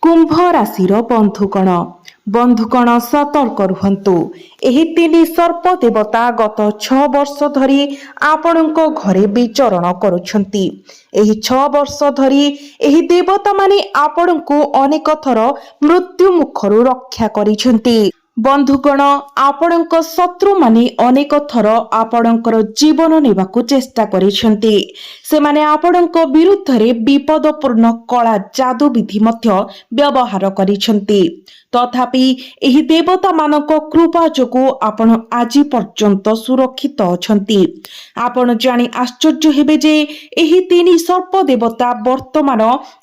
कुंभ राशि बंधुगण बंधुगण सतर्क रुहंतु। एही तीन सर्प देवता गत 6 वर्ष धरी आपणक घरे विचरण करुछंती। एही 6 वर्ष धरी एही देवता माने आपणको अनेक थर मृत्यु मुखरु रक्षा करिछंती। बंधुगण आपणक शत्रु माने अनेक थर आपणकर जीवन नेबाकू चेष्टा करिछंती। सेमाने आपणक विरुद्ध रे विपदपूर्ण कला जादू विधि मध्य व्यवहार करिछंती। तथापि एही देवता मानक कृपा जोगु आपण आजि पर्यंत सुरक्षित अछंती। आपण जानि आश्चर्य हेबे जे एही तीन सर्प देवता वर्तमान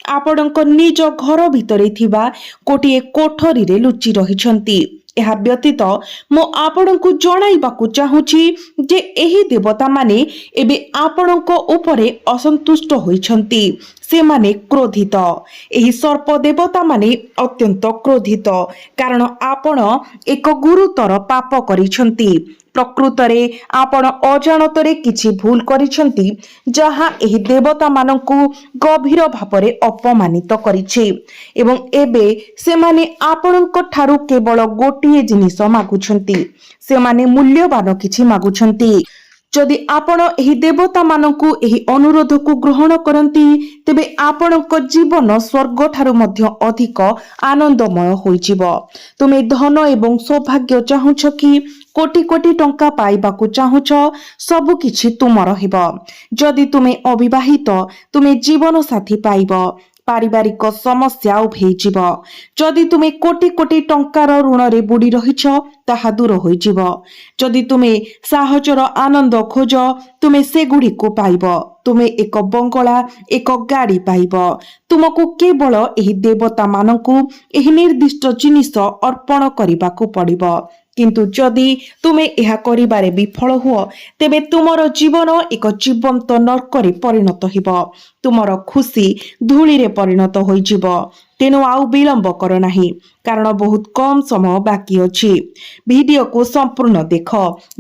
आपणक निज घर भितरे थिबा गोटिए कोठरी रे लुचि रहिछंती। यह व्यतीत मो आपणकु जणाइबाकू चाहूछि जे एही देवता माने एबे आपणको उपरे असंतुष्ट होइछंती। से माने क्रोधित। एही सर्प देवता माने अत्यंत क्रोधित कारण आपण एक गुरुतर पाप करिछंती। प्रकृतरे आपण अजाणतरे किछि भूल करिछंती जहा एही देवता मानकु गभीर भावरे अपमानित करिछि एवं एबे से माने आपणक ठारू केवल गोटिए जिनिस मागुछंती। से माने मूल्यवान किछि मागुछंती। जदि आपण एही देवता मानकु एही अनुरोध को ग्रहण करंती तेबे आपणक जीवन स्वर्ग ठारू मध्य अधिक आनंदमय होइजिवो। तुमे धन एवं सौभाग्य चाहुछ कि कोटी कोटी टंका पाइबाकू चाहुछ सबु किछि तुमर हेबो। जदि तुमे अविवाहित तुमे जीवन साथी पाइबो। पारिवारिक समस्या उभेजिब। जदि तुमे कोटी कोटी टंकार ऋण रे बुड़ी रहिछ ताहा दूर होइजिब। जदि तुमे साहजर आनंद खोज तुमे से गुडी को पाइब। तुमे एक बंगला एक गाड़ी पाइब। तुमको केवल एही देवता मानकू एही निर्दिष्ट जिनिस अर्पण करिबाकू पड़िब। किंतु जदि तुमे एहा करिबारे विफल हुओ तेबे तुमर जीवन एक जीवंत नरकरे परिणत हेबो। तुमर खुशी धूली रे परिणत होइजिब। तेनु आउ विलंब कर नाही कारण बहुत कम समय बाकी अछि। वीडियो को संपूर्ण देख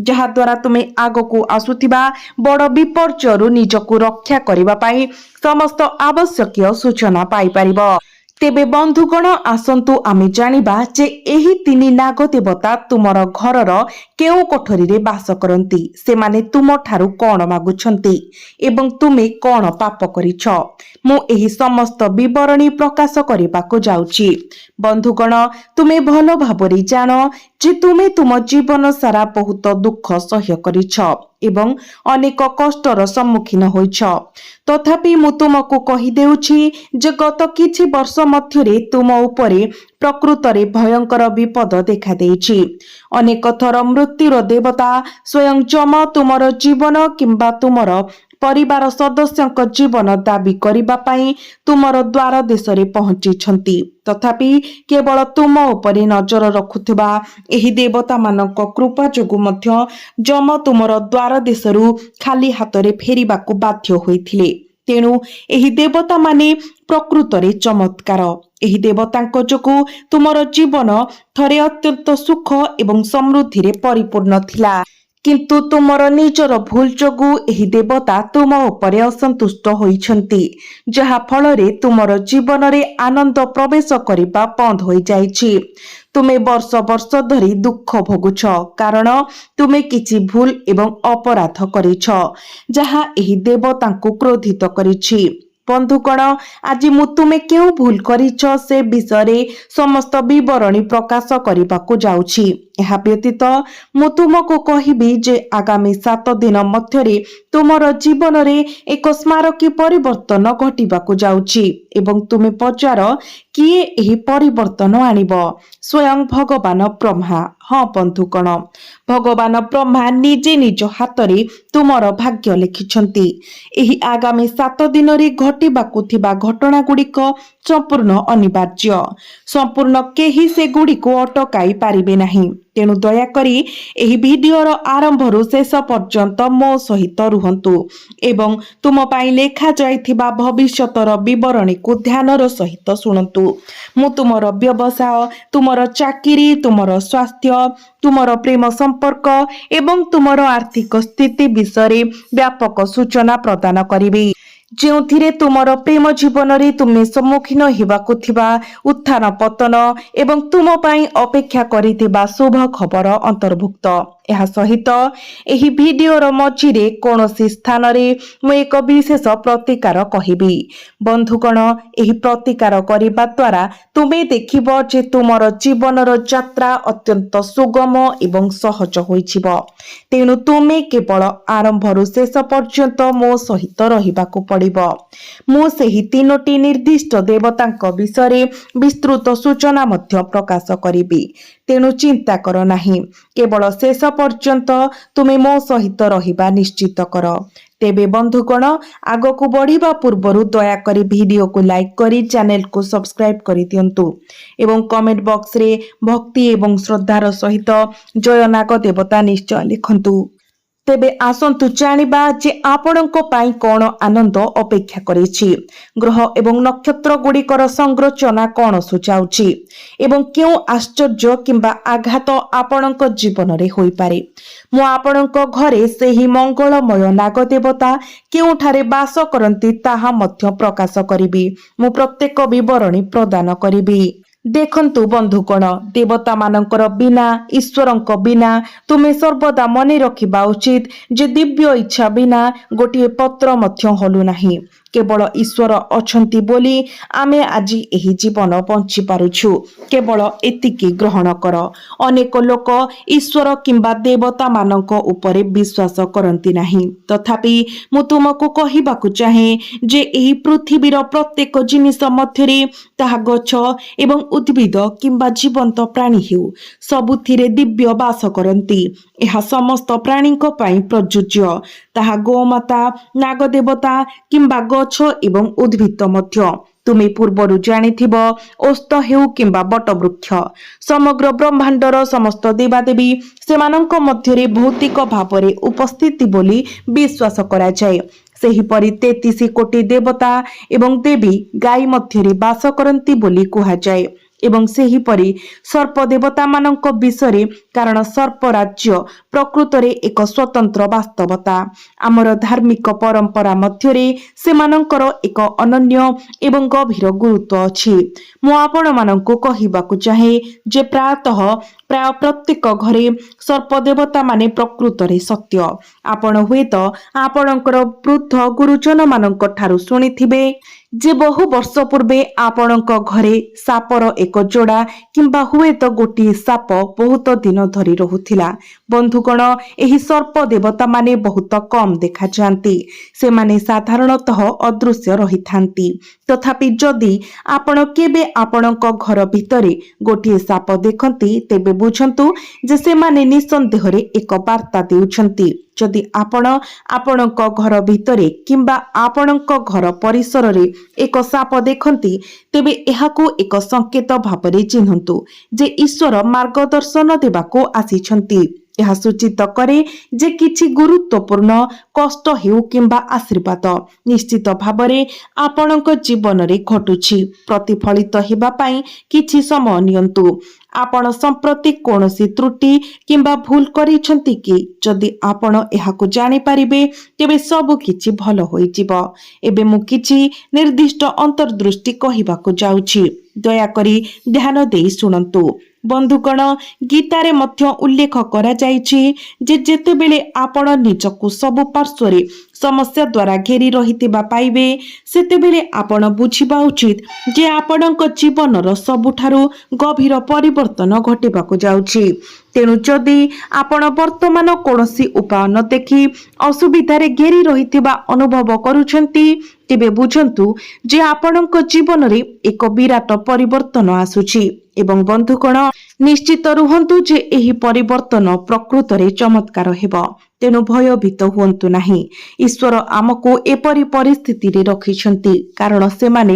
जहा द्वारा तुमे आगो को आसुथिबा बड़ विपर्ययरु निजको रक्षा करिबा पई समस्त आवश्यक सूचना पाई परिबो। तेबे बंधुगण आसंतु आमे जानिबा जे एही तीन नाग देवता तुमर घरर केउ कोठरी रे बास करंती। से माने तुम ठारू कोन मागुछंती एवं तुमे कोन पाप करिछ। मु एही समस्त विवरणी प्रकाश करिबाको जाउची। बंधुगण तुमे भलो भाबरी जानो जे तुमे तुम जीवन सारा बहुत दुख सह्य करिछ एवं अनेक कष्टर सम्मुखीन होइछ। तथापि मु तुमको कहि देउछि जे गत किछि वर्ष मध्यरे तुम उपरे प्रकृतरे भयंकर विपद देखा देइछि। अनेक थर मृत्युर देवता स्वयं जम तुमर जीवन किंबा तुमर परिवार सदस्यक जीवन दाबी करिबा पई तुमर द्वार देशरे पहुंचिछंती। तथापि केवल तुम उपरे नजर रखुथिबा एही देवता मानक कृपा जोगु मध्य जम तुमर द्वार देशरु खाली हातरे फेरिबाकू बाध्य होइथिले। तेणु एही देवता माने प्रकृतरे चमत्कार। एही देवतांक जोगु तुमर जीवन थरे अत्यंत सुख एवं समृद्धि रे परिपूर्ण थिला। किंतु तुमर निजर भूल जोगु एही देवता तुम उपरे असंतुष्ट होइछंती जहा फल रे तुमर जीवन रे आनंद प्रवेश करिबा बंद होई जाइछि। तुमे वर्ष वर्ष धरी दुख भोगुछ कारण तुमे किछि भूल एवं अपराध करिछ जहा एही देवतांकु क्रोधित करिछि। बंधुगण आज मु तुमे केउ भूल करिछ से विषय समस्त विवरणी प्रकाश करिबाकू जाउछि। एहा व्यतीत मु तुमको कहिबी जे आगामी 7 दिन मध्यरे तुमर जीवन रे एक स्मारकी परिवर्तन घटिबाकू जाउछि एवं तुमे पचार किए एही परिवर्तन आनिबो। स्वयं भगवान ब्रह्मा। हाँ बंधुगण भगवान ब्रह्मा निजे निज हातरे तुमर भाग्य लिखिछंती। एही आगामी 7 दिन रे घटिबाकू थिबा घटना गुड़िक संपूर्ण अनिवार्य। संपूर्ण केही से गुड़िको अटकाई पारिबे नाही। तेणु दयाकरी एही वीडियोर आरंभरु शेष पर्यंत मो सहित रुहंतु एवं तुम पाई लेखा जाइथिबा भविष्यतर विवरणी को ध्यानर सहित शुणंतु। मु तुमर व्यवसाय तुमर चाकिरी तुमर स्वास्थ्य तुमर प्रेम संपर्क एवं तुमर आर्थिक स्थिति विषय व्यापक सूचना प्रदान करिबी। ଯେଉଁଥିରେ ତୁମର ପ୍ରେମ ଜୀବନରେ ତୁମେ ସମ୍ମୁଖୀନ ହେବାକୁ ଥିବା ଉତ୍ଥାନ ପତନ ଏବଂ ତୁମ ପାଇଁ ଅପେକ୍ଷା କରିଥିବା ଶୁଭ ଖବର ଅନ୍ତର୍ଭୁକ୍ତ। ଏହା ସହିତ ଏହି ଭିଡିଓର ମଝିରେ କୌଣସି ସ୍ଥାନରେ ମୁଁ ଏକ ବିଶେଷ ପ୍ରତିକାର କହିବି। ବନ୍ଧୁଗଣ, ଏହି ପ୍ରତିକାର କରିବା ଦ୍ୱାରା ତୁମେ ଦେଖିବ ଯେ ତୁମର ଜୀବନର ଯାତ୍ରା ଅତ୍ୟନ୍ତ ସୁଗମ ଏବଂ ସହଜ ହୋଇଯିବ। ତେଣୁ ତୁମେ କେବଳ ଆରମ୍ଭରୁ ଶେଷ ପର୍ଯ୍ୟନ୍ତ ମୋ ସହିତ ରହିବାକୁ ପଡ଼ିବ। ମୁଁ ସେହି 3ଟି ନିର୍ଦ୍ଦିଷ୍ଟ ଦେବତାଙ୍କ ବିଷୟରେ ବିସ୍ତୃତ ସୂଚନା ମଧ୍ୟ ପ୍ରକାଶ କରିବି। ତେଣୁ ଚିନ୍ତା କର ନାହିଁ, କେବଳ ଶେଷ ପର୍ଯ୍ୟନ୍ତ ତୁମେ ମୋ ସହିତ ରହିବା ନିଶ୍ଚିତ କର। ତେବେ ବନ୍ଧୁଗଣ, ଆଗକୁ ବଢ଼ିବା ପୂର୍ବରୁ ଦୟାକରି ଭିଡିଓକୁ ଲାଇକ୍ କରି ଚ୍ୟାନେଲକୁ ସବସ୍କ୍ରାଇବ୍ କରିଦିଅନ୍ତୁ ଏବଂ କମେଣ୍ଟ ବକ୍ସରେ ଭକ୍ତି ଏବଂ ଶ୍ରଦ୍ଧାର ସହିତ ଜୟ ନାଗ ଦେବତା ନିଶ୍ଚୟ ଲେଖନ୍ତୁ। ତେବେ ଆସନ୍ତୁ ଜାଣିବା ଯେ ଆପଣଙ୍କ ପାଇଁ କଣ ଆନନ୍ଦ ଅପେକ୍ଷା କରିଛି। ଗ୍ରହ ଏବଂ ନକ୍ଷତ୍ର ଗୁଡ଼ିକର ସଂରଚନା କଣ ସୂଚାଉଛି ଏବଂ କେଉଁ ଆଶ୍ଚର୍ଯ୍ୟ କିମ୍ବା ଆଘାତ ଆପଣଙ୍କ ଜୀବନରେ ହୋଇପାରେ। ମୁଁ ଆପଣଙ୍କ ଘରେ ସେହି ମଙ୍ଗଳମୟ ନାଗ ଦେବତା କେଉଁଠାରେ ବାସ କରନ୍ତି ତାହା ମଧ୍ୟ ପ୍ରକାଶ କରିବି। ମୁଁ ପ୍ରତ୍ୟେକ ବିବରଣୀ ପ୍ରଦାନ କରିବି। ଦେଖନ୍ତୁ ବନ୍ଧୁଗଣ, ଦେବତା ମାନଙ୍କର ବିନା, ଈଶ୍ୱରଙ୍କ ବିନା ତୁମେ ସର୍ବଦା ମନେ ରଖିବା ଉଚିତ ଯେ ଦିବ୍ୟ ଇଚ୍ଛା ବିନା ଗୋଟିଏ ପତ୍ର ମଧ୍ୟ ହଲୁ ନାହିଁ। କେବଳ ଈଶ୍ୱର ଅଛନ୍ତି ବୋଲି ଆମେ ଆଜି ଏହି ଜୀବନ ବଞ୍ଚି ପାରୁଛୁ। କେବଳ ଏତିକି ଗ୍ରହଣ କର। ଅନେକ ଲୋକ ଈଶ୍ୱର କିମ୍ବା ଦେବତା ମାନଙ୍କ ଉପରେ ବିଶ୍ୱାସ କରନ୍ତି ନାହିଁ। ତଥାପି ମୁଁ ତୁମକୁ କହିବାକୁ ଚାହେଁ ଯେ ଏହି ପୃଥିବୀର ପ୍ରତ୍ୟେକ ଜିନିଷ ମଧ୍ୟରେ, ତାହା ଗଛ ଏବଂ ଉଦ୍ଭିଦ କିମ୍ବା ଜୀବନ୍ତ ପ୍ରାଣୀ ହେଉ, ସବୁଥିରେ ଦିବ୍ୟ ବାସ କରନ୍ତି। ଏହା ସମସ୍ତ ପ୍ରାଣୀଙ୍କ ପାଇଁ ପ୍ରଯୁଜ୍ୟ। ତାହା ଗୋମାତା, ନାଗଦେବତା କିମ୍ବା ଗଛ ଏବଂ ଉଦ୍ଭିଦ ମଧ୍ୟ। ତୁମେ ପୂର୍ବରୁ ଜାଣିଥିବ, ଓସ୍ତ ହେଉ କିମ୍ବା ବଟବୃକ୍ଷ, ସମଗ୍ର ବ୍ରହ୍ମାଣ୍ଡର ସମସ୍ତ ଦେବାଦେବୀ ସେମାନଙ୍କ ମଧ୍ୟରେ ଭୌତିକ ଭାବରେ ଉପସ୍ଥିତି ବୋଲି ବିଶ୍ୱାସ କରାଯାଏ। ସେହିପରି 33 କୋଟି ଦେବତା ଏବଂ ଦେବୀ ଗାଈ ମଧ୍ୟରେ ବାସ କରନ୍ତି ବୋଲି କୁହାଯାଏ। ଏବଂ ସେହିପରି ସର୍ପ ଦେବତା ମାନଙ୍କ ବିଷୟରେ, କାରଣ ସର୍ପ ରାଜ୍ୟ ପ୍ରକୃତରେ ଏକ ସ୍ୱତନ୍ତ୍ର ବାସ୍ତବତା। ଆମର ଧାର୍ମିକ ପରମ୍ପରା ମଧ୍ୟରେ ସେମାନଙ୍କର ଏକ ଅନନ୍ୟ ଏବଂ ଗଭୀର ଗୁରୁତ୍ୱ ଅଛି। ମୁଁ ଆପଣମାନଙ୍କୁ କହିବାକୁ ଚାହେଁ ଯେ ପ୍ରାୟ ପ୍ରତ୍ୟେକ ଘରେ ସର୍ପ ଦେବତା ମାନେ ପ୍ରକୃତରେ ସତ୍ୟ। ଆପଣ ହୁଏତ ଆପଣଙ୍କର ବୃଦ୍ଧ ଗୁରୁଜନ ମାନଙ୍କ ଠାରୁ ଶୁଣିଥିବେ ଯେ ବହୁ ବର୍ଷ ପୂର୍ବେ ଆପଣଙ୍କ ଘରେ ସାପର ଏକ ଯୋଡ଼ା କିମ୍ବା ହୁଏତ ଗୋଟିଏ ସାପ ବହୁତ ଦିନ ଧରି ରହୁଥିଲା। ବନ୍ଧୁଗଣ, ଏହି ସର୍ପ ଦେବତା ମାନେ ବହୁତ କମ୍ ଦେଖାଯାଆନ୍ତି। ସେମାନେ ସାଧାରଣତଃ ଅଦୃଶ୍ୟ ରହିଥାନ୍ତି। ତଥାପି ଯଦି ଆପଣ କେବେ ଆପଣଙ୍କ ଘର ଭିତରେ ଗୋଟିଏ ସାପ ଦେଖନ୍ତି, ତେବେ ବୁଝନ୍ତୁ ଯେ ସେମାନେ ନିଃସନ୍ଦେହରେ ଏକ ବାର୍ତ୍ତା ଦେଉଛନ୍ତି। ଯଦି ଆପଣ ଆପଣଙ୍କ ଘର ଭିତରେ କିମ୍ବା ଆପଣଙ୍କ ଘର ପରିସରରେ ଏକ ସାପ ଦେଖନ୍ତି, ତେବେ ଏହାକୁ ଏକ ସଂକେତ ଭାବରେ ଚିହ୍ନନ୍ତୁ ଯେ ଈଶ୍ୱର ମାର୍ଗଦର୍ଶନ ଦେବାକୁ ଆସିଛନ୍ତି। ଏହା ସୂଚିତ କରେ ଯେ କିଛି ଗୁରୁତ୍ୱପୂର୍ଣ୍ଣ କଷ୍ଟ ହେଉ କିମ୍ବା ଆଶୀର୍ବାଦ ନିଶ୍ଚିତ ଭାବରେ ଆପଣଙ୍କ ଜୀବନରେ ଘଟୁଛି। ପ୍ରତିଫଳିତ ହେବା ପାଇଁ କିଛି ସମୟ ନିଅନ୍ତୁ। ଆପଣ ସମ୍ପ୍ରତି କୌଣସି ତ୍ରୁଟି କିମ୍ବା ଭୁଲ କରିଛନ୍ତି କି? ଯଦି ଆପଣ ଏହାକୁ ଜାଣିପାରିବେ, ତେବେ ସବୁ କିଛି ଭଲ ହୋଇଯିବ। ଏବେ ମୁଁ କିଛି ନିର୍ଦ୍ଦିଷ୍ଟ ଅନ୍ତର୍ଦୃଷ୍ଟି କହିବାକୁ ଯାଉଛି। ଦୟାକରି ଧ୍ୟାନ ଦେଇ ଶୁଣନ୍ତୁ। ବନ୍ଧୁଗଣ, ଗୀତାରେ ମଧ୍ୟ ଉଲ୍ଲେଖ କରାଯାଇଛି ଯେ ଯେତେବେଳେ ଆପଣ ନିଜକୁ ସବୁ ପାର୍ଶ୍ୱରେ ସମସ୍ୟା ଦ୍ୱାରା ଘେରି ରହିଥିବା ପାଇବେ, ସେତେବେଳେ ଆପଣ ବୁଝିବା ଉଚିତ ଯେ ଆପଣଙ୍କ ଜୀବନର ସବୁଠାରୁ ଗଭୀର ପରିବର୍ତ୍ତନ ଘଟିବାକୁ ଯାଉଛି। ତେଣୁ ଯଦି ଆପଣ ବର୍ତ୍ତମାନ କୌଣସି ଉପାୟ ନ ଦେଖି ଅସୁବିଧାରେ ଘେରି ରହିଥିବା ଅନୁଭବ କରୁଛନ୍ତି, ତେବେ ବୁଝନ୍ତୁ ଯେ ଆପଣଙ୍କ ଜୀବନରେ ଏକ ବିରାଟ ପରିବର୍ତ୍ତନ ଆସୁଛି। ଏବଂ ବନ୍ଧୁଗଣ, ନିଶ୍ଚିତ ରୁହନ୍ତୁ ଯେ ଏହି ପରିବର୍ତ୍ତନ ପ୍ରକୃତରେ ଚମତ୍କାର ହେବ। ତେଣୁ ଭୟଭୀତ ହୁଅନ୍ତୁ ନାହିଁ। ଈଶ୍ୱର ଆମକୁ ଏପରି ପରିସ୍ଥିତିରେ ରଖିଛନ୍ତି କାରଣ ସେମାନେ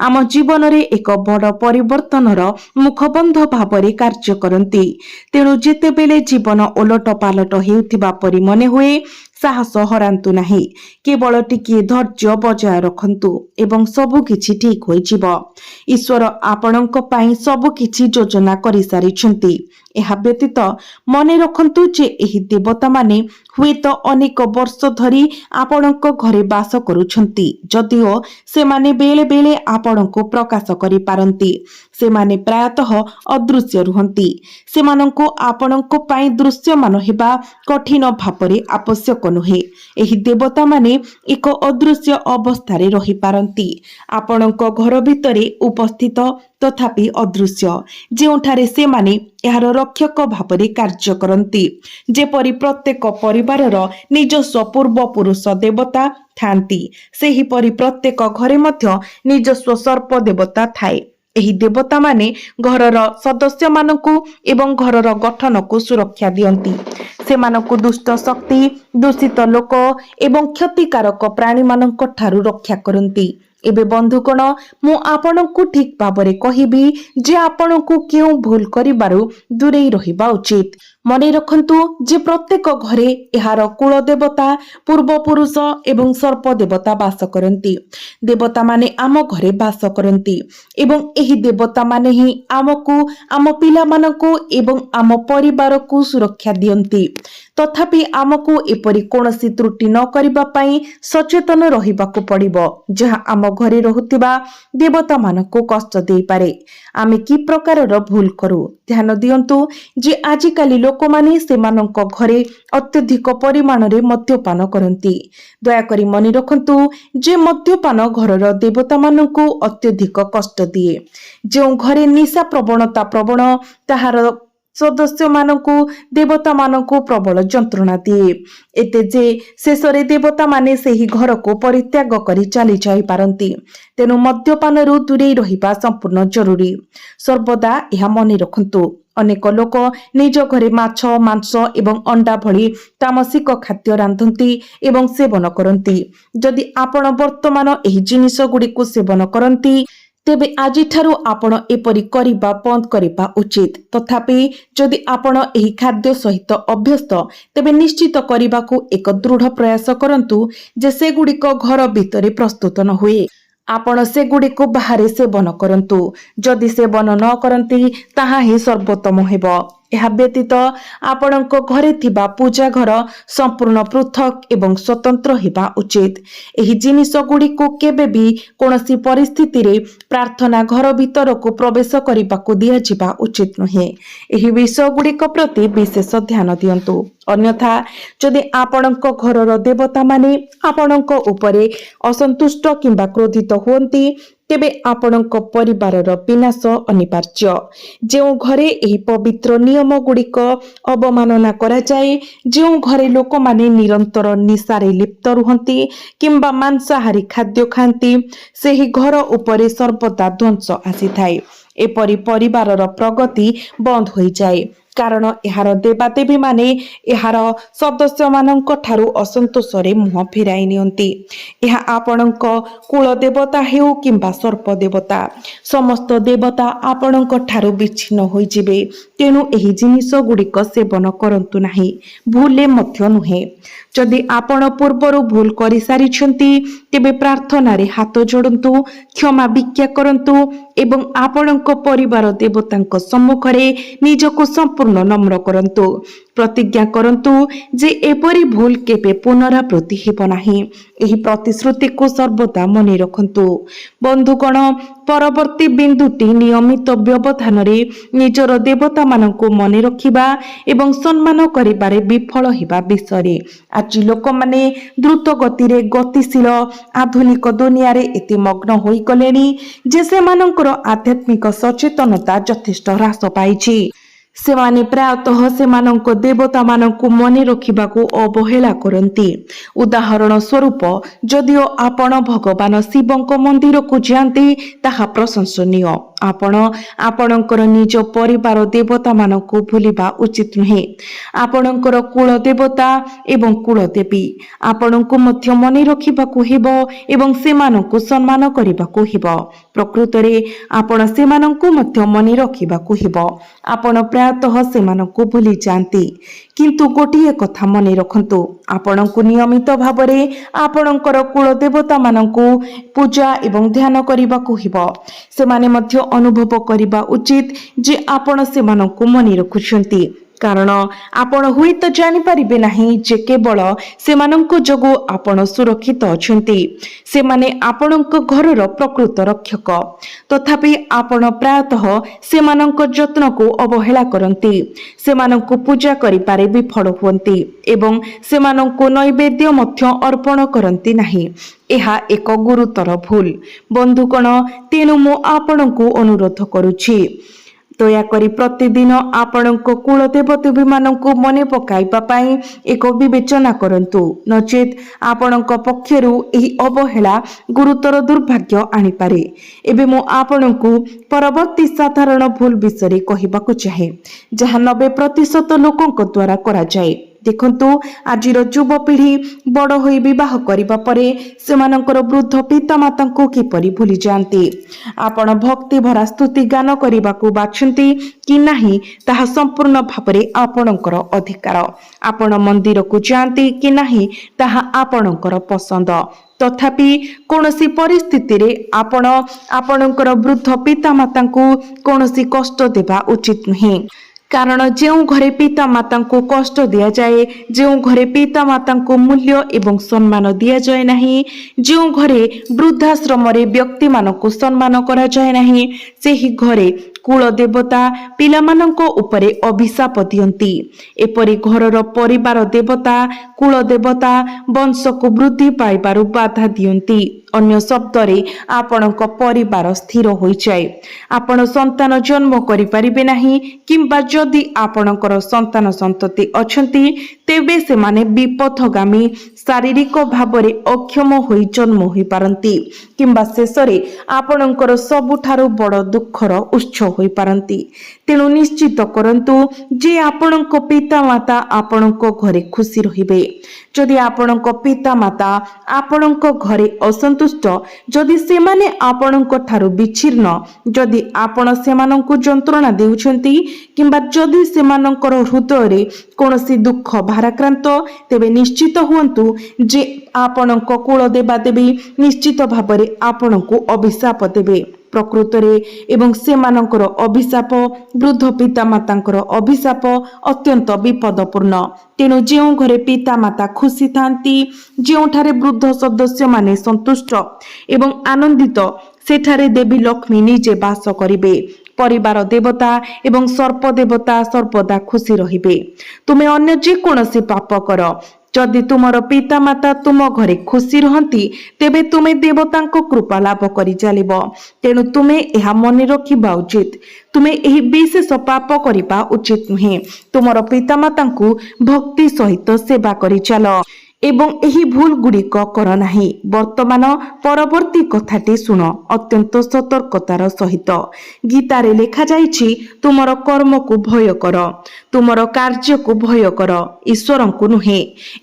ଆମ ଜୀବନରେ ଏକ ବଡ଼ ପରିବର୍ତ୍ତନର ମୁଖବନ୍ଧ ଭାବରେ କାର୍ଯ୍ୟ କରନ୍ତି। ତେଣୁ ଯେତେବେଳେ ଜୀବନ ଓଲଟ ପାଲଟ ହେଉଥିବା ପରି ମନେ ହୁଏ, ସାହସ ହରାନ୍ତୁ ନାହିଁ। କେବଳ ଟିକିଏ ଧୈର୍ଯ୍ୟ ବଜାୟ ରଖନ୍ତୁ ଏବଂ ସବୁ କିଛି ଠିକ୍ ହୋଇଯିବ। ଈଶ୍ୱର ଆପଣଙ୍କ ପାଇଁ ସବୁ କିଛି ଯୋଜନା କରିସାରିଛନ୍ତି। ଏହା ବ୍ୟତୀତ ମନେ ରଖନ୍ତୁ ଯେ ଏହି ଦେବତାମାନେ ହୁଏତ ଅନେକ ବର୍ଷ ଧରି ଆପଣଙ୍କ ଘରେ ବାସ କରୁଛନ୍ତି, ଯଦିଓ ସେମାନେ ବେଳେ ବେଳେ ଆପଣଙ୍କୁ ପ୍ରକାଶ କରିପାରନ୍ତି। ସେମାନେ ପ୍ରାୟତଃ ଅଦୃଶ୍ୟ ରୁହନ୍ତି। ସେମାନଙ୍କୁ ଆପଣଙ୍କ ପାଇଁ ଦୃଶ୍ୟମାନ ହେବା କଠିନ ଭାବରେ ଆବଶ୍ୟକ ନୁହେଁ। ଏହି ଦେବତାମାନେ ଏକ ଅଦୃଶ୍ୟ ଅବସ୍ଥାରେ ରହିପାରନ୍ତି, ଆପଣଙ୍କ ଘର ଭିତରେ ଉପସ୍ଥିତ ତଥାପି ଅଦୃଶ୍ୟ, ଯେଉଁଠାରେ ସେମାନେ ଏହାର ରକ୍ଷକ ଭାବରେ କାର୍ଯ୍ୟ କରନ୍ତି। ଯେପରି ପ୍ରତ୍ୟେକ ପରିବାରର ନିଜସ୍ୱ ପୂର୍ବପୁରୁଷ ଦେବତା ଥାନ୍ତି, ସେହିପରି ପ୍ରତ୍ୟେକ ଘରେ ମଧ୍ୟ ନିଜସ୍ୱ ସର୍ପ ଦେବତା ଥାଏ। ଏହି ଦେବତାମାନେ ଘରର ସଦସ୍ୟମାନଙ୍କୁ ଏବଂ ଘରର ଗଠନକୁ ସୁରକ୍ଷା ଦିଅନ୍ତି। ସେମାନଙ୍କୁ ଦୁଷ୍ଟ ଶକ୍ତି, ଦୂଷିତ ଲୋକ ଏବଂ କ୍ଷତିକାରକ ପ୍ରାଣୀମାନଙ୍କ ଠାରୁ ରକ୍ଷା କରନ୍ତି। ଏବେ ବନ୍ଧୁଗଣ, ମୁଁ ଆପଣଙ୍କୁ ଠିକ୍ ଭାବରେ କହିବି ଯେ ଆପଣଙ୍କୁ କେଉଁ ଭୁଲ କରିବାରୁ ଦୂରେଇ ରହିବା ଉଚିତ। ମନେ ରଖନ୍ତୁ ଯେ ପ୍ରତ୍ୟେକ ଘରେ ଏହାର କୁଳ ଦେବତା, ପୂର୍ବପୁରୁଷ ଏବଂ ସର୍ପ ଦେବତା ବାସ କରନ୍ତି। ଦେବତାମାନେ ଆମ ଘରେ ବାସ କରନ୍ତି ଏବଂ ଏହି ଦେବତାମାନେ ହିଁ ଆମକୁ, ଆମ ପିଲାମାନଙ୍କୁ ଏବଂ ଆମ ପରିବାରକୁ ସୁରକ୍ଷା ଦିଅନ୍ତି। ତଥାପି ଆମକୁ ଏପରି କୌଣସି ତ୍ରୁଟି ନ କରିବା ପାଇଁ ସଚେତନ ରହିବାକୁ ପଡ଼ିବ, ଯାହା ଆମ ଘରେ ରହୁଥିବା ଦେବତାମାନଙ୍କୁ କଷ୍ଟ ଦେଇପାରେ। ଆମେ କି ପ୍ରକାରର ଭୁଲ କରୁ? ଧ୍ୟାନ ଦିଅନ୍ତୁ ଯେ ଆଜିକାଲି ଲୋକମାନେ ସେମାନଙ୍କ ଘରେ ଅତ୍ୟଧିକ ପରିମାଣରେ ମଦ୍ୟପାନ କରନ୍ତି। ଦୟାକରି ମନେ ରଖନ୍ତୁ ଯେ ମଦ୍ୟପାନ ଘରର ଦେବତାମାନଙ୍କୁ ଅତ୍ୟଧିକ କଷ୍ଟ ଦିଏ। ଯେଉଁ ଘରେ ନିଶା ପ୍ରବଣତା ପ୍ରବଣ, ତାହାର ସଦସ୍ୟମାନଙ୍କୁ, ଦେବତାମାନଙ୍କୁ ପ୍ରବଳ ଯନ୍ତ୍ରଣା ଦିଏ, ଏତେ ଯେ ଶେଷରେ ଦେବତାମାନେ ସେହି ଘରକୁ ପରିତ୍ୟାଗ କରି ଚାଲି ଯାଇପାରନ୍ତି। ତେଣୁ ମଦ୍ୟପାନରୁ ଦୂରେଇ ରହିବା ସମ୍ପୂର୍ଣ୍ଣ ଜରୁରୀ। ସର୍ବଦା ଏହା ମନେ ରଖନ୍ତୁ। ଅନେକ ଲୋକ ନିଜ ଘରେ ମାଛ, ମାଂସ ଏବଂ ଅଣ୍ଡା ଭଳି ତାମସିକ ଖାଦ୍ୟ ରାନ୍ଧନ୍ତି ଏବଂ ସେବନ କରନ୍ତି। ଯଦି ଆପଣ ବର୍ତ୍ତମାନ ଏହି ଜିନିଷ ଗୁଡ଼ିକୁ ସେବନ କରନ୍ତି, ତେବେ ଆଜିଠାରୁ ଆପଣ ଏପରି କରିବା ବନ୍ଦ କରିବା ଉଚିତ। ତଥାପି ଯଦି ଆପଣ ଏହି ଖାଦ୍ୟ ସହିତ ଅଭ୍ୟସ୍ତ, ତେବେ ନିଶ୍ଚିତ କରିବାକୁ ଏକ ଦୃଢ଼ ପ୍ରୟାସ କରନ୍ତୁ ଯେ ସେଗୁଡ଼ିକ ଘର ଭିତରେ ପ୍ରସ୍ତୁତ ନ ହୁଏ। ଆପଣ ସେଗୁଡ଼ିକୁ ବାହାରେ ସେବନ କରନ୍ତୁ। ଯଦି ସେବନ ନ କରନ୍ତି, ତାହା ହିଁ ସର୍ବୋତ୍ତମ ହେବ। ଏହା ବ୍ୟତୀତ ଆପଣଙ୍କ ଘରେ ଥିବା ପୂଜା ଘର ସମ୍ପୂର୍ଣ୍ଣ ପୃଥକ ଏବଂ ସ୍ୱତନ୍ତ୍ର ହେବା ଉଚିତ। ଏହି ଜିନିଷ ଗୁଡ଼ିକୁ କେବେ ବି କୌଣସି ପରିସ୍ଥିତିରେ ପ୍ରାର୍ଥନା ଘର ଭିତରକୁ ପ୍ରବେଶ କରିବାକୁ ଦିଆଯିବା ଉଚିତ ନୁହେଁ। ଏହି ବିଷୟ ଗୁଡ଼ିକ ପ୍ରତି ବିଶେଷ ଧ୍ୟାନ ଦିଅନ୍ତୁ। ଅନ୍ୟଥା ଯଦି ଆପଣଙ୍କ ଘରର ଦେବତାମାନେ ଆପଣଙ୍କ ଉପରେ ଅସନ୍ତୁଷ୍ଟ କିମ୍ବା କ୍ରୋଧିତ ହୁଅନ୍ତି, ତେବେ ଆପଣଙ୍କ ପରିବାରର ବିନାଶ ଅନିବାର୍ଯ୍ୟ। ଯେଉଁ ଘରେ ଏହି ପବିତ୍ର ନିୟମ ଗୁଡ଼ିକ ଅବମାନନା କରାଯାଏ, ଯେଉଁ ଘରେ ଲୋକମାନେ ନିରନ୍ତର ନିଶାରେ ଲିପ୍ତ ରୁହନ୍ତି କିମ୍ବା ମାଂସାହାରୀ ଖାଦ୍ୟ ଖାଆନ୍ତି, ସେହି ଘର ଉପରେ ସର୍ବଦା ଧ୍ୱଂସ ଆସିଥାଏ। ଏପରି ପରିବାରର ପ୍ରଗତି ବନ୍ଦ ହୋଇଯାଏ, କାରଣ ଏହାର ଦେବାଦେବୀମାନେ ଏହାର ସଦସ୍ୟମାନଙ୍କ ଠାରୁ ଅସନ୍ତୋଷରେ ମୁହଁ ଫେରାଇ ନିଅନ୍ତି। ଏହା ଆପଣଙ୍କ କୁଳ ଦେବତା ହେଉ କିମ୍ବା ସର୍ପ ଦେବତା, ସମସ୍ତ ଦେବତା ଆପଣଙ୍କ ଠାରୁ ବିଚ୍ଛିନ୍ନ ହୋଇଯିବେ। ତେଣୁ ଏହି ଜିନିଷ ଗୁଡ଼ିକ ସେବନ କରନ୍ତୁ ନାହିଁ, ଭୁଲରେ ମଧ୍ୟ ନୁହେଁ। ଯଦି ଆପଣ ପୂର୍ବରୁ ଭୁଲ କରିସାରିଛନ୍ତି, ତେବେ ପ୍ରାର୍ଥନାରେ ହାତ ଯୋଡ଼ନ୍ତୁ, କ୍ଷମା ଭିକ୍ଷା କରନ୍ତୁ ଏବଂ ଆପଣଙ୍କ ପରିବାର ଦେବତାଙ୍କ ସମ୍ମୁଖରେ ନିଜକୁ ସମ୍ପୂର୍ଣ୍ଣ ନମ୍ର କରନ୍ତୁ। ପ୍ରତିଜ୍ଞା କରନ୍ତୁ ଯେ ଏପରି ଭୁଲ କେବେ ପୁନରାବୃତ୍ତି ହେବ ନାହିଁ। ଏହି ପ୍ରତିଶ୍ରୁତିକୁ ସର୍ବଦା ମନେ ରଖନ୍ତୁ। ବନ୍ଧୁଗଣ, ପରବର୍ତ୍ତୀ ବିନ୍ଦୁଟି ନିୟମିତ ବ୍ୟବଧାନରେ ନିଜର ଦେବତାମାନଙ୍କୁ ମନେ ରଖିବା ଏବଂ ସମ୍ମାନ କରିବାରେ ବିଫଳ ହେବା ବିଷୟରେ। ଆଜି ଲୋକମାନେ ଦ୍ରୁତ ଗତିରେ ଗତିଶୀଳ ଆଧୁନିକ ଦୁନିଆରେ ଏତେ ମଗ୍ନ ହୋଇଗଲେଣି ଯେ ସେମାନଙ୍କର ଆଧ୍ୟାତ୍ମିକ ସଚେତନତା ଯଥେଷ୍ଟ ହ୍ରାସ ପାଇଛି। ସେମାନେ ପ୍ରାୟତଃ ସେମାନଙ୍କ ଦେବତାମାନଙ୍କୁ ମନେ ରଖିବାକୁ ଅବହେଳା କରନ୍ତି। ଉଦାହରଣ ସ୍ୱରୂପ, ଯଦିଓ ଆପଣ ଭଗବାନ ଶିବଙ୍କ ମନ୍ଦିରକୁ ଯାଆନ୍ତି, ତାହା ପ୍ରଶଂସନୀୟ। ଆପଣ ଆପଣଙ୍କର ନିଜ ପରିବାର ଦେବତାମାନଙ୍କୁ ଭୁଲିବା ଉଚିତ ନୁହେଁ। ଆପଣଙ୍କର କୁଳ ଦେବତା ଏବଂ କୁଳ ଦେବୀ ଆପଣଙ୍କୁ ମଧ୍ୟ ମନେ ରଖିବାକୁ ହେବ ଏବଂ ସେମାନଙ୍କୁ ସମ୍ମାନ କରିବାକୁ ହେବ। ପ୍ରକୃତରେ ଆପଣ ସେମାନଙ୍କୁ ମଧ୍ୟ ମନେ ରଖିବାକୁ ହେବ। ଆପଣ ପ୍ରାୟତଃ ସେମାନଙ୍କୁ ଭୁଲି ଯାଆନ୍ତି। କିନ୍ତୁ ଗୋଟିଏ କଥା ମନେ ରଖନ୍ତୁ, ଆପଣଙ୍କୁ ନିୟମିତ ଭାବରେ ଆପଣଙ୍କର କୁଳ ଦେବତାମାନଙ୍କୁ ପୂଜା ଏବଂ ଧ୍ୟାନ କରିବାକୁ ହେବ। ସେମାନେ ମଧ୍ୟ ଅନୁଭବ କରିବା ଉଚିତ ଯେ ଆପଣ ସେମାନଙ୍କୁ ମନେ ରଖୁଛନ୍ତି, କାରଣ ଆପଣ ହୁଏତ ଜାଣିପାରିବେ ନାହିଁ ଯେ କେବଳ ସେମାନଙ୍କ ଯୋଗୁଁ ଆପଣ ସୁରକ୍ଷିତ ଅଛନ୍ତି। ସେମାନେ ଆପଣଙ୍କ ଘରର ପ୍ରକୃତ ରକ୍ଷକ। ତଥାପି ଆପଣ ପ୍ରାୟତଃ ସେମାନଙ୍କ ଯତ୍ନକୁ ଅବହେଳା କରନ୍ତି, ସେମାନଙ୍କୁ ପୂଜା କରିବାରେ ବିଫଳ ହୁଅନ୍ତି ଏବଂ ସେମାନଙ୍କୁ ନୈବେଦ୍ୟ ମଧ୍ୟ ଅର୍ପଣ କରନ୍ତି ନାହିଁ। ଏହା ଏକ ଗୁରୁତର ଭୁଲ ବନ୍ଧୁଗଣ। ତେଣୁ ମୁଁ ଆପଣଙ୍କୁ ଅନୁରୋଧ କରୁଛି, ଦୟାକରି ପ୍ରତିଦିନ ଆପଣଙ୍କ କୁଳଦେବଦେବୀମାନଙ୍କୁ ମନେ ପକାଇବା ପାଇଁ ଏକ ବିବେଚନା କରନ୍ତୁ, ନଚେତ୍ ଆପଣଙ୍କ ପକ୍ଷରୁ ଏହି ଅବହେଳା ଗୁରୁତର ଦୁର୍ଭାଗ୍ୟ ଆଣିପାରେ। ଏବେ ମୁଁ ଆପଣଙ୍କୁ ପରବର୍ତ୍ତୀ ସାଧାରଣ ଭୁଲ ବିଷୟରେ କହିବାକୁ ଚାହେଁ, ଯାହା 90% ଲୋକଙ୍କ ଦ୍ୱାରା କରାଯାଏ। ଦେଖନ୍ତୁ, ଆଜିର ଯୁବପିଢ଼ି ବଡ଼ ହୋଇ ବିବାହ କରିବା ପରେ ସେମାନଙ୍କର ବୃଦ୍ଧ ପିତାମାତାଙ୍କୁ କିପରି ଭୁଲି ଯାଆନ୍ତି। ଆପଣ ଭକ୍ତି ଭରା ସ୍ତୁତି ଗାନ କରିବାକୁ ବାଛନ୍ତି କି ନାହିଁ ତାହା ସମ୍ପୂର୍ଣ୍ଣ ଭାବରେ ଆପଣଙ୍କର ଅଧିକାର। ଆପଣ ମନ୍ଦିରକୁ ଯାଆନ୍ତି କି ନାହିଁ ତାହା ଆପଣଙ୍କର ପସନ୍ଦ। ତଥାପି କୌଣସି ପରିସ୍ଥିତିରେ ଆପଣ ଆପଣଙ୍କର ବୃଦ୍ଧ ପିତାମାତାଙ୍କୁ କୌଣସି କଷ୍ଟ ଦେବା ଉଚିତ ନୁହେଁ। କାରଣ ଯେଉଁ ଘରେ ପିତାମାତାଙ୍କୁ କଷ୍ଟ ଦିଆଯାଏ, ଯେଉଁ ଘରେ ପିତାମାତାଙ୍କୁ ମୂଲ୍ୟ ଏବଂ ସମ୍ମାନ ଦିଆଯାଏ ନାହିଁ, ଯେଉଁ ଘରେ ବୃଦ୍ଧାଶ୍ରମରେ ବ୍ୟକ୍ତିମାନଙ୍କୁ ସମ୍ମାନ କରାଯାଏ ନାହିଁ, ସେହି ଘରେ କୁଳ ଦେବତା ପିଲାମାନଙ୍କ ଉପରେ ଅଭିଶାପ ଦିଅନ୍ତି। ଏପରି ଘରର ପରିବାର ଦେବତା, କୁଳ ଦେବତା ବଂଶକୁ ବୃଦ୍ଧି ପାଇବାରୁ ବାଧା ଦିଅନ୍ତି। ଅନ୍ୟ ଶବ୍ଦରେ ଆପଣଙ୍କ ପରିବାର ସ୍ଥିର ହୋଇଯାଏ। ଆପଣ ସନ୍ତାନ ଜନ୍ମ କରିପାରିବେ ନାହିଁ, କିମ୍ବା ଯଦି ଆପଣଙ୍କର ସନ୍ତାନ ସନ୍ତତି ଅଛନ୍ତି ତେବେ ସେମାନେ ବିପଥଗାମୀ, ଶାରୀରିକ ଭାବରେ ଅକ୍ଷମ ହୋଇ ଜନ୍ମ ହୋଇପାରନ୍ତି, କିମ୍ବା ଶେଷରେ ଆପଣଙ୍କର ସବୁଠାରୁ ବଡ଼ ଦୁଃଖର ଉତ୍ସ ହୋଇପାରନ୍ତି। ତେଣୁ ନିଶ୍ଚିତ କରନ୍ତୁ ଯେ ଆପଣଙ୍କ ପିତାମାତା ଆପଣଙ୍କ ଘରେ ଖୁସି ରହିବେ। ଯଦି ଆପଣଙ୍କ ପିତାମାତା ଆପଣଙ୍କ ଘରେ ଅସନ୍ତୁଷ୍ଟ, ଯଦି ସେମାନେ ଆପଣଙ୍କ ଠାରୁ ବିଚ୍ଛିନ୍ନ, ଯଦି ଆପଣ ସେମାନଙ୍କୁ ଯନ୍ତ୍ରଣା ଦେଉଛନ୍ତି, କିମ୍ବା ଯଦି ସେମାନଙ୍କର ହୃଦୟରେ କୌଣସି ଦୁଃଖ ଭାରାକ୍ରାନ୍ତ, ତେବେ ନିଶ୍ଚିତ ହୁଅନ୍ତୁ ଯେ ଆପଣଙ୍କ କୁଳ ଦେବାଦେବୀ ନିଶ୍ଚିତ ଭାବରେ ଆପଣଙ୍କୁ ଅଭିଶାପ ଦେବେ। ପ୍ରକୃତରେ ଏବଂ ସେମାନଙ୍କର ଅଭିଶାପ, ବୃଦ୍ଧ ପିତାମାତାଙ୍କର ଅଭିଶାପ ଅତ୍ୟନ୍ତ ବିପଦପୂର୍ଣ୍ଣ। ତେଣୁ ଯେଉଁ ଘରେ ପିତାମାତା ଖୁସି ଥାନ୍ତି, ଯେଉଁଠାରେ ବୃଦ୍ଧ ସଦସ୍ୟମାନେ ସନ୍ତୁଷ୍ଟ ଏବଂ ଆନନ୍ଦିତ, ସେଠାରେ ଦେବୀ ଲକ୍ଷ୍ମୀ ନିଜେ ବାସ କରିବେ। ପରିବାର ଦେବତା ଏବଂ ସର୍ପ ଦେବତା ସର୍ବଦା ଖୁସି ରହିବେ। ତୁମେ ଅନ୍ୟ ଯେକୌଣସି ପାପ କର, ଯଦି ତୁମର ପିତାମାତା ତୁମ ଘରେ ଖୁସି ରହନ୍ତି, ତେବେ ତୁମେ ଦେବତାଙ୍କ କୃପା ଲାଭ କରି ଚାଲିବ। ତେଣୁ ତୁମେ ଏହା ମନେ ରଖିବା ଉଚିତ, ତୁମେ ଏହି ବିଶେଷ ପାପ କରିବା ଉଚିତ ନୁହେଁ। ତୁମର ପିତାମାତାଙ୍କୁ ଭକ୍ତି ସହିତ ସେବା କରି ଚାଲ ଏବଂ ଏହି ଭୁଲ ଗୁଡ଼ିକ କର ନାହିଁ। ବର୍ତ୍ତମାନ ପରବର୍ତ୍ତୀ କଥାଟି ଶୁଣ ଅତ୍ୟନ୍ତ ସତର୍କତାର ସହିତ। ଗୀତାରେ ଲେଖାଯାଇଛି, ତୁମର କର୍ମକୁ ଭୟ କର, ତୁମର କାର୍ଯ୍ୟକୁ ଭୟ କର, ଈଶ୍ୱରଙ୍କୁ ନୁହେଁ।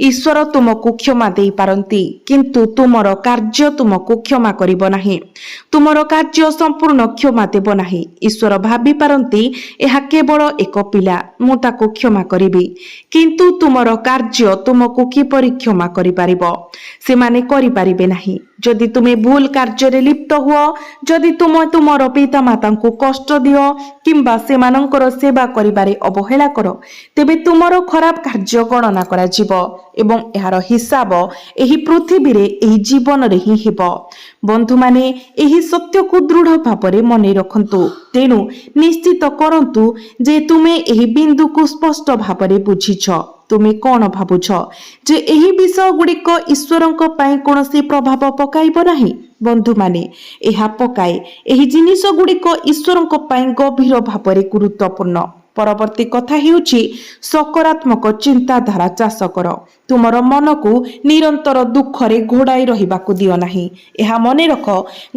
ଈଶ୍ୱର ତୁମକୁ କ୍ଷମା ଦେଇପାରନ୍ତି, କିନ୍ତୁ ତୁମର କାର୍ଯ୍ୟ ତୁମକୁ କ୍ଷମା କରିବ ନାହିଁ। ତୁମର କାର୍ଯ୍ୟ ସମ୍ପୂର୍ଣ୍ଣ କ୍ଷମା ଦେବ ନାହିଁ। ଈଶ୍ୱର ଭାବିପାରନ୍ତି, ଏହା କେବଳ ଏକ ପିଲା, ମୁଁ ତାକୁ କ୍ଷମା କରିବି, କିନ୍ତୁ ତୁମର କାର୍ଯ୍ୟ ତୁମକୁ କିପରି କ୍ଷମା କରିପାରିବ? ସେମାନେ କରିପାରିବେ ନାହିଁ। ଯଦି ତୁମେ ଭୁଲ କାର୍ଯ୍ୟରେ ଲିପ୍ତ ହୁଅ, ଯଦି ତୁମେ ତୁମର ପିତାମାତାଙ୍କୁ କଷ୍ଟ ଦିଅ କିମ୍ବା ସେମାନଙ୍କର ସେବା କରିବାରେ ଅବହେଳା କର, ତେବେ ତୁମର ଖରାପ କାର୍ଯ୍ୟ ଗଣନା କରାଯିବ ଏବଂ ଏହାର ହିସାବ ଏହି ପୃଥିବୀରେ, ଏହି ଜୀବନରେ ହିଁ ହେବ। ବନ୍ଧୁମାନେ, ଏହି ସତ୍ୟକୁ ଦୃଢ଼ ଭାବରେ ମନେ ରଖନ୍ତୁ। ତେଣୁ ନିଶ୍ଚିତ କରନ୍ତୁ ଯେ ତୁମେ ଏହି ବିନ୍ଦୁକୁ ସ୍ପଷ୍ଟ ଭାବରେ ବୁଝିଛ। ତୁମେ କ'ଣ ଭାବୁଛ ଯେ ଏହି ବିଷୟ ଗୁଡ଼ିକ ଈଶ୍ୱରଙ୍କ ପାଇଁ କୌଣସି ପ୍ରଭାବ ପକାଇବ ନାହିଁ? ବନ୍ଧୁମାନେ, ଏହା ପକାଏ। ଏହି ଜିନିଷ ଗୁଡ଼ିକ ଈଶ୍ୱରଙ୍କ ପାଇଁ ଗଭୀର ଭାବରେ ଗୁରୁତ୍ୱପୂର୍ଣ୍ଣ। ପରବର୍ତ୍ତୀ କଥା ହେଉଛି, ସକାରାତ୍ମକ ଚିନ୍ତାଧାରା ଚାଷ କର। ତୁମର ମନକୁ ନିରନ୍ତର ଦୁଃଖରେ ଘୋଡ଼ାଇ ରହିବାକୁ ଦିଅ ନାହିଁ। ଏହା ମନେ ରଖ,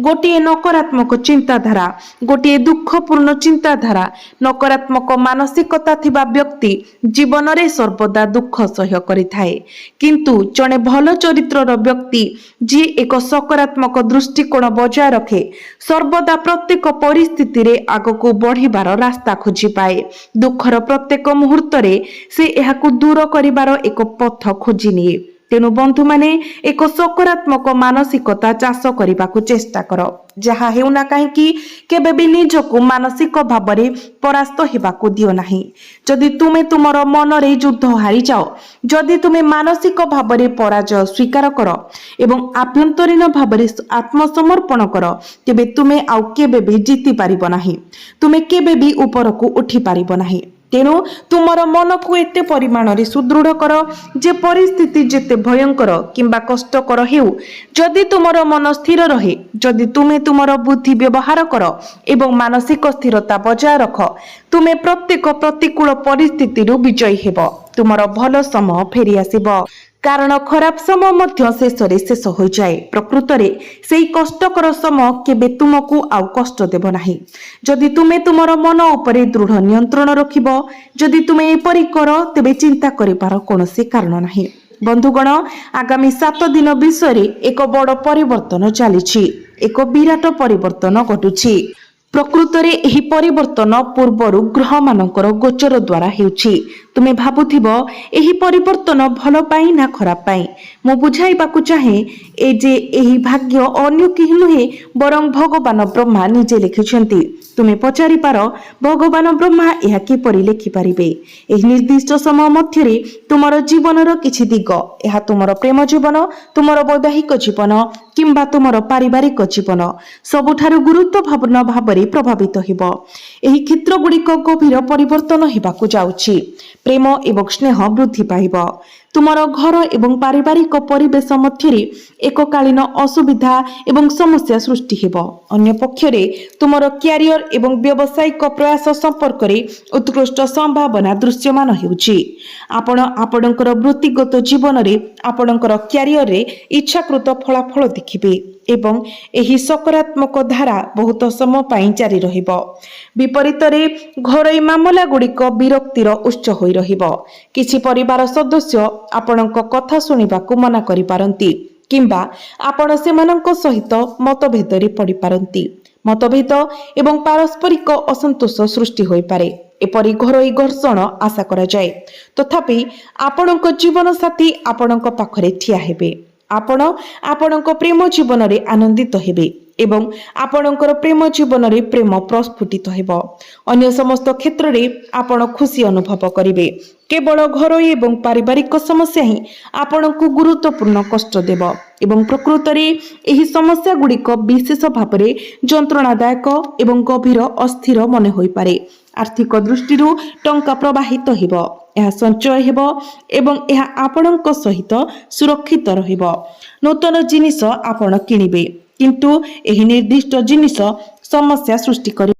ଗୋଟିଏ ନକାରାତ୍ମକ ଚିନ୍ତାଧାରା, ଗୋଟିଏ ଦୁଃଖପୂର୍ଣ୍ଣ ଚିନ୍ତାଧାରା, ନକାରାତ୍ମକ ମାନସିକତା ଥିବା ବ୍ୟକ୍ତି ଜୀବନରେ ସର୍ବଦା ଦୁଃଖ ସହ୍ୟ କରିଥାଏ। କିନ୍ତୁ ଜଣେ ଭଲ ଚରିତ୍ରର ବ୍ୟକ୍ତି, ଯିଏ ଏକ ସକାରାତ୍ମକ ଦୃଷ୍ଟିକୋଣ ବଜାୟ ରଖେ, ସର୍ବଦା ପ୍ରତ୍ୟେକ ପରିସ୍ଥିତିରେ ଆଗକୁ ବଢ଼ିବାର ରାସ୍ତା ଖୋଜି ପାଏ। ଦୁଃଖର ପ୍ରତ୍ୟେକ ମୁହୂର୍ତ୍ତରେ ସେ ଏହାକୁ ଦୂର କରିବାର ଏକ ପଥ ଖୋଜି ନିଏ। तेणु बंधु माने एक सकारात्मक मानसिकता चाष करने को चेष्टा कर जहा हेउना कहीं केबे भी निजको मानसिक भाव में परास्त होगाकू दियो नहीं। जदि तुमे तुमर मन रे युद्ध हारी जाओ, जदि तुमे मानसिक भाव में पराजय स्वीकार कर एवं आभ्यंतरीण भाव में आत्मसमर्पण कर तेबे तुमे आउ केबे भी जीति पारिबो नाही, तुमे केबे भी ऊपर को उठी पारिबो नाही। तेणु तुमर मन को एते परिमाण रे सुदृढ़ कर जे परिस्थिति जेते भयंकर किंबा कष्टकर हेउ, जदि तुमर मन स्थिर रहे, जदि तुमे तुमर बुद्धि व्यवहार कर एवं मानसिक स्थिरता बजाय रख, तुमे प्रत्येक प्रतिकूल परिस्थिति विजयी हेब, तुमर भल समय फेरी आसीब। कारण खराब समय मध्य शेषरे शेष हो जाए। प्रकृत रे सेई कष्टकर समय केबे तुमको आउ कष्ट देब नाही जदि तुमे तुमर मन उपरे दृढ़ नियंत्रण रखिब। जदि तुमे एपरि कर तेबे चिंता करिबार कोनोसी कारण नाही। बंधुगण, आगामी 7 दिन विषय एक बड़ परिवर्तन चली, एक विराट परिवर्तन घटुछि। प्रकृत रे एही परिवर्तन पूर्वर ग्रह मानकर गोचर द्वारा हेउछि। तुमे भाबुथिब एही परिवर्तन भल पाई ना खराब पाई। मु बुझाइबाकू चाहे ए जे एही भाग्य अन्य केहि नुहे बरं भगवान ब्रह्मा निजे लिखिछन्ति। तुमे पचारि पार भगवान ब्रह्मा एहा किपरि लिखि पारिबे। एही निर्दिष्ट समय मध्यरे तुमर जीवनर किछि दिग, एहा तुमर प्रेम जीवन, तुमर वैवाहिक जीवन किंबा तुमर पारिवारिक जीवन सबुठारु गुरुत्वपूर्ण भावरे प्रभावित हेब। एही क्षेत्र गुड़िक गभीर परिवर्तन हेबाकू जाउछि। प्रेम एवं स्नेह वृद्धि पाइब। तुमर घर एवं पारिवारिक परिवेश मध्यरे एककालीन असुविधा एवं समस्या सृष्टि हेब। अन्य पक्षरे तुमर क्यारियर एवं व्यावसायिक प्रयास संपर्क रे उत्कृष्ट संभावना दृश्यमान हेउछि। आपण आपणकर वृत्तिगत जीवन रे आपणकर क्यारियर रे इच्छाकृत फलाफल देखिबे एवं एही सकारात्मक धारा बहुत समय पाई जारी रहिब। विपरीत रे घरोई मामला गुड़िक विरक्तिर उच्च होई रहिब। किछि परिवार सदस्य आपणक कथा सुनिबाकू मना करि पारंती किंबा आपण सेमानक सहित मतभेद रे पड़ी पारंती। मतभेद एवं पारस्परिक असंतोष सृष्टि होई पारे। एपरि घरोई घर्षण आशा करा जाए। तथापि आपणक जीवन साथी आपणक पाखरे ठिया हेबे। आपण आपणक प्रेम जीवन रे आनंदित हेबे एवं आपणकर प्रेम जीवन रे प्रेम प्रस्फुटित हेब। अन्य समस्त क्षेत्र रे आपण खुशी अनुभव करिवे। केवल घरोई एवं पारिवारिक समस्या ही आपणको गुरुत्वपूर्ण कष्ट देव एवं प्रकृत रे एही समस्या गुड़िक विशेष भाव में जंत्रणादायक एवं गभीर अस्थिर मन होई पारे। आर्थिक दृष्टि टंका प्रवाहित हेब, यह संचय हेब एवं यह आपणक सहित सुरक्षित रहिब। नूतन जिनिस आपण किनिबे किंतु एही निर्दिष्ट जिनिस समस्या सृष्टि करि